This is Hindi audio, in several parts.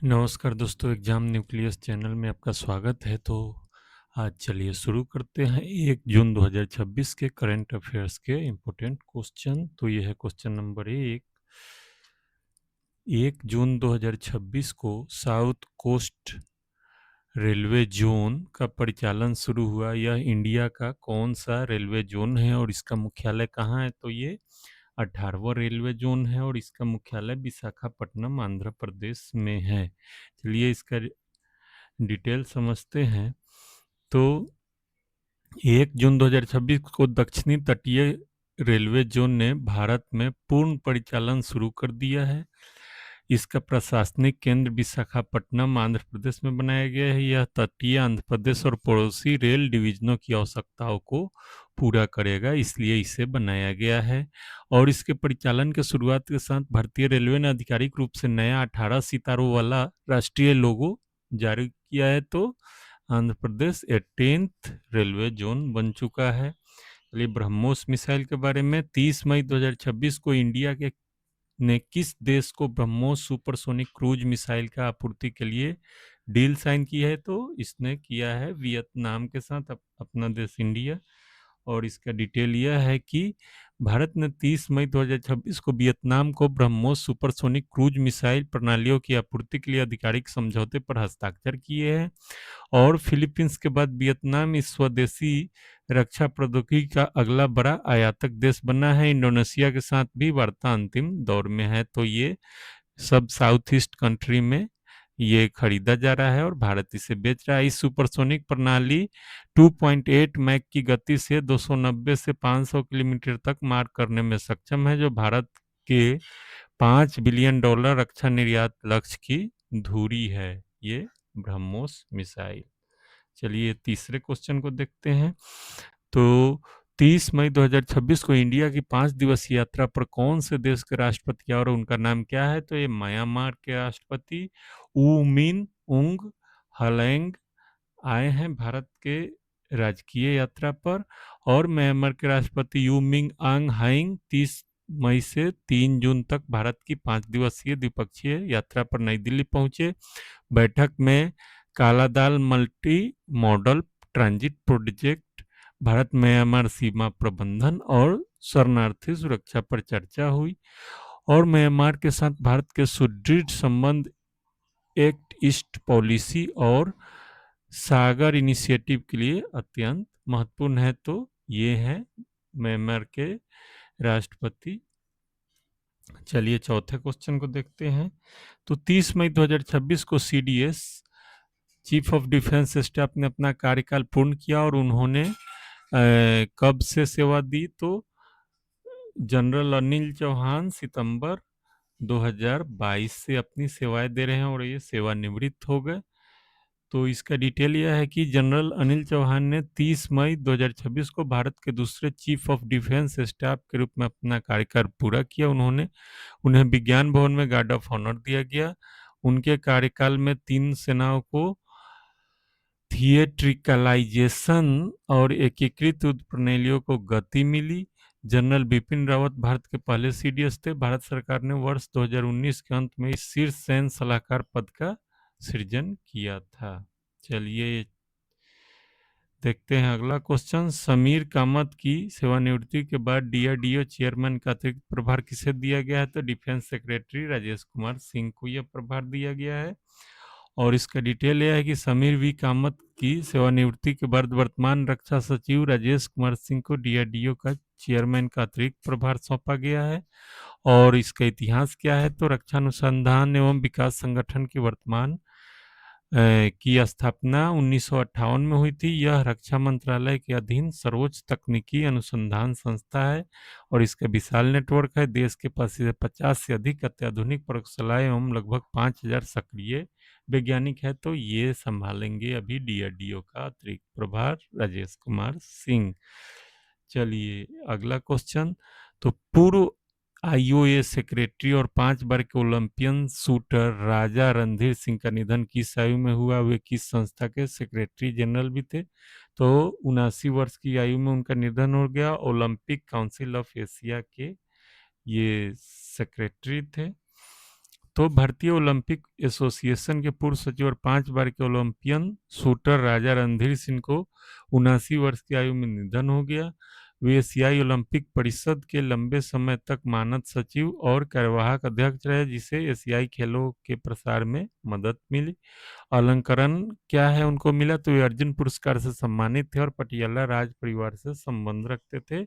नमस्कार दोस्तों, एग्जाम न्यूक्लियस चैनल में आपका स्वागत है। तो आज चलिए शुरू करते हैं 1 जून 2026 के करंट अफेयर्स के इम्पोर्टेंट क्वेश्चन। तो ये है क्वेश्चन नंबर 1 जून 2026 को साउथ कोस्ट रेलवे जोन का परिचालन शुरू हुआ। यह इंडिया का कौन सा रेलवे जोन है और इसका मुख्यालय कहाँ है? तो ये 18वां रेलवे जोन है और इसका मुख्यालय विशाखापट्टनम आंध्र प्रदेश में है। चलिए इसका डिटेल समझते हैं। तो 1 जून 2026 को दक्षिणी तटीय रेलवे जोन ने भारत में पूर्ण परिचालन शुरू कर दिया है। इसका प्रशासनिक केंद्र विशाखापट्टनम आंध्र प्रदेश में बनाया गया है। यह तटीय आंध्र प्रदेश और पड़ोसी रेल डिवीजनों की आवश्यकताओं को पूरा करेगा, इसलिए इसे बनाया गया है। और इसके परिचालन के शुरुआत के साथ भारतीय रेलवे ने आधिकारिक रूप से नया 18 सितारों वाला राष्ट्रीय लोगो जारी किया है। तो Andhra Pradesh 18th railway zone बन चुका है। चलिए ब्रह्मोस मिसाइल के बारे में 30 मई 2026 को इंडिया के ने किस देश को ब्रह्मोस सुपरसोनिक क्रूज मिसाइल का आपूर्ति के लिए डील साइन की है? तो इसने किया है वियतनाम के साथ, अपना देश इंडिया। और इसका डिटेल यह है कि भारत ने 30 मई 2026 को वियतनाम को ब्रह्मोस सुपरसोनिक क्रूज मिसाइल प्रणालियों की आपूर्ति के लिए आधिकारिक समझौते पर हस्ताक्षर किए हैं। और फिलीपींस के बाद वियतनाम इस स्वदेशी रक्षा प्रौद्योगिकी का अगला बड़ा आयातक देश बना है। इंडोनेशिया के साथ भी वार्ता अंतिम दौर में है। तो ये सब साउथ ईस्ट कंट्री में ये खरीदा जा रहा है और भारत इसे बेच रहा है। इस सुपरसोनिक प्रणाली 2.8 मैक की गति से 290 से 500 किलोमीटर तक मार करने में सक्षम है, जो भारत के $5 बिलियन रक्षा निर्यात लक्ष्य की धुरी है, ये ब्रह्मोस मिसाइल। चलिए तीसरे क्वेश्चन को देखते हैं। तो 30 मई 2026 को इंडिया की 5 दिवसीय यात्रा पर कौन से देश के राष्ट्रपति और उनका नाम क्या है? तो ये म्यांमार के राष्ट्रपति ऊ मिन उंग हलैंग आए हैं भारत के राजकीय यात्रा पर। और म्यांमार के राष्ट्रपति यू मिंग आंग हाइंग 30 मई से 3 जून तक भारत की 5 दिवसीय द्विपक्षीय यात्रा पर नई दिल्ली पहुंचे। बैठक में Kaladan multi modal transit project, Bharat Myanmar सीमा प्रबंधन और शरणार्थी सुरक्षा पर चर्चा हुई। और म्यांमार के साथ भारत के सुदृढ़ संबंध एक्ट ईस्ट पॉलिसी और सागर इनिशिएटिव के लिए अत्यंत महत्वपूर्ण है। तो ये है म्यांमार के राष्ट्रपति। चलिए चौथे क्वेश्चन को देखते हैं। तो 30 मई 2026 को CDS chief of defence staff ने अपना कार्यकाल पूर्ण किया और उन्होंने कब से सेवा दी? तो जनरल अनिल चौहान सितंबर 2022 से अपनी सेवाएं दे रहे हैं और ये सेवानिवृत्त हो गए। तो इसका डिटेल यह है कि जनरल अनिल चौहान ने 30 मई 2026 को भारत के दूसरे चीफ ऑफ डिफेंस स्टाफ के रूप में अपना कार्यकाल पूरा किया। उन्हें विज्ञान भवन में गार्ड ऑफ ऑनर दिया गया। उनके कार्यकाल में 3 सेनाओं को थिएट्रिकलाइजेशन और एकीकृत युद्ध प्रणालियों को गति मिली। जनरल बिपिन रावत भारत के पहले सीडीएस थे। भारत सरकार ने वर्ष 2019 के अंत में इस शीर्ष सैन्य सलाहकार पद का सृजन किया था। चलिए देखते हैं अगला क्वेश्चन। समीर कामत की सेवानिवृत्ति के बाद डीआरडीओ चेयरमैन का अतिरिक्त प्रभार किसे दिया गया है? तो डिफेंस सेक्रेटरी राजेश कुमार सिंह को यह प्रभार दिया गया है। और इसका डिटेल यह है कि समीर वी कामत की सेवानिवृत्ति के बाद वर्तमान रक्षा सचिव राजेश कुमार सिंह को डीआरडीओ का चेयरमैन का अतिरिक्त प्रभार सौंपा गया है। और इसका इतिहास क्या है? तो रक्षा अनुसंधान एवं विकास संगठन की वर्तमान की स्थापना 1958 में हुई थी। यह रक्षा मंत्रालय के अधीन सर्वोच्च तकनीकी अनुसंधान संस्था है और इसका विशाल नेटवर्क है। देश के पास 50 से अधिक अत्याधुनिक प्रयोगशालाएं एवं लगभग 5000 सक्रिय वैज्ञानिक है। तो ये संभालेंगे अभी डीआरडीओ का अतिरिक्त प्रभार राजेश कुमार सिंह। चलिए अगला क्वेश्चन। तो पूर्व आईओए सेक्रेटरी और 5 बार के ओलंपियन शूटर राजा रणधीर सिंह का निधन किस आयु में हुआ? वे किस संस्था के सेक्रेटरी जनरल भी थे? तो 79 वर्ष की आयु में उनका निधन हो गया। ओलंपिक काउंसिल ऑफ एशिया के ये सेक्रेटरी थे। तो भारतीय ओलंपिक एसोसिएशन के पूर्व सचिव और 5 बार के ओलंपियन शूटर राजा रणधीर सिंह को 79 वर्ष की आयु में निधन हो गया। वे एशियाई ओलंपिक परिषद के लंबे समय तक मानद सचिव और कार्यवाहक अध्यक्ष रहे, जिसे एशियाई खेलों के प्रसार में मदद मिली। अलंकरण क्या है उनको मिला, तो वे अर्जुन पुरस्कार से सम्मानित थे और पटियाला राज परिवार से संबंध रखते थे।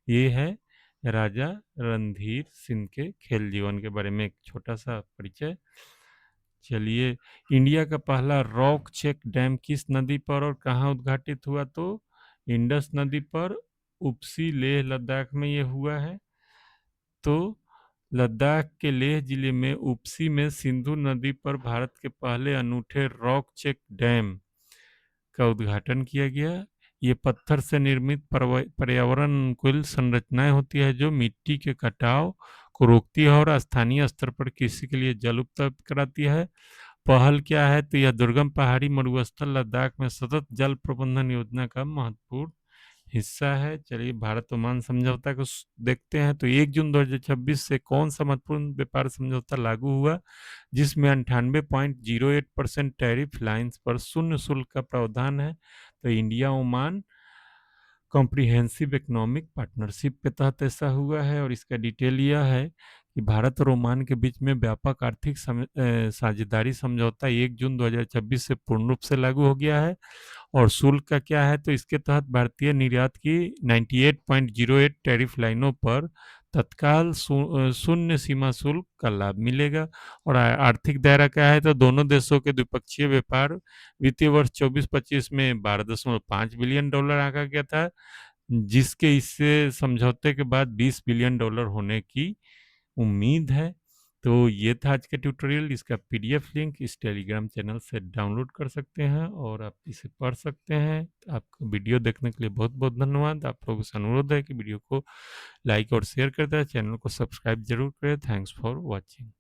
ये है राजा रणधीर सिंह के खेल जीवन के बारे में एक छोटा सा परिचय। चलिए, इंडिया का पहला रॉक चेक डैम किस नदी पर और कहाँ उद्घाटित हुआ, तो इंडस नदी पर उपसी लेह लद्दाख में ये हुआ है। तो लद्दाख के लेह जिले में उपसी में सिंधु नदी पर भारत के पहले अनूठे रॉक चेक डैम का उद्घाटन किया गया। ये पत्थर से निर्मित पर्यावरण अनुकूल संरचनाएं होती है जो मिट्टी के कटाव को रोकती है और स्थानीय स्तर पर कृषि के लिए जल उपलब्ध कराती है। पहल क्या है, तो यह दुर्गम पहाड़ी मरुस्थल लद्दाख में सतत जल प्रबंधन योजना का महत्वपूर्ण हिस्सा है। चलिए, भारत ओमान समझौता को देखते हैं। तो 1 जून 2026 से कौन सा महत्वपूर्ण व्यापार समझौता लागू हुआ, जिसमें 98.08% टैरिफ लाइन्स पर शून्य शुल्क का प्रावधान है। तो India Oman comprehensive economic partnership के तहत ऐसा हुआ है। और इसका डिटेल यह है कि भारत और ओमान के बीच में व्यापक आर्थिक साझेदारी समझौता 1 जून 2026 से पूर्ण रूप से लागू हो गया है। और शुल्क का क्या है, तो इसके तहत भारतीय निर्यात की 98.08 टैरिफ लाइनों पर तत्काल शून्य सीमा शुल्क का लाभ मिलेगा। और आर्थिक दायरा क्या है, तो दोनों देशों के द्विपक्षीय व्यापार वित्तीय वर्ष 24-25 में $12.5 बिलियन आंका गया था, जिसके इससे समझौते के बाद $20 बिलियन होने की उम्मीद है। तो ये था आज का ट्यूटोरियल। इसका पीडीएफ लिंक इस टेलीग्राम चैनल से डाउनलोड कर सकते हैं और आप इसे पढ़ सकते हैं। आपको वीडियो देखने के लिए बहुत बहुत धन्यवाद। आप लोगों से अनुरोध है कि वीडियो को लाइक और शेयर करते हैं, चैनल को सब्सक्राइब जरूर करें। Thanks for watching.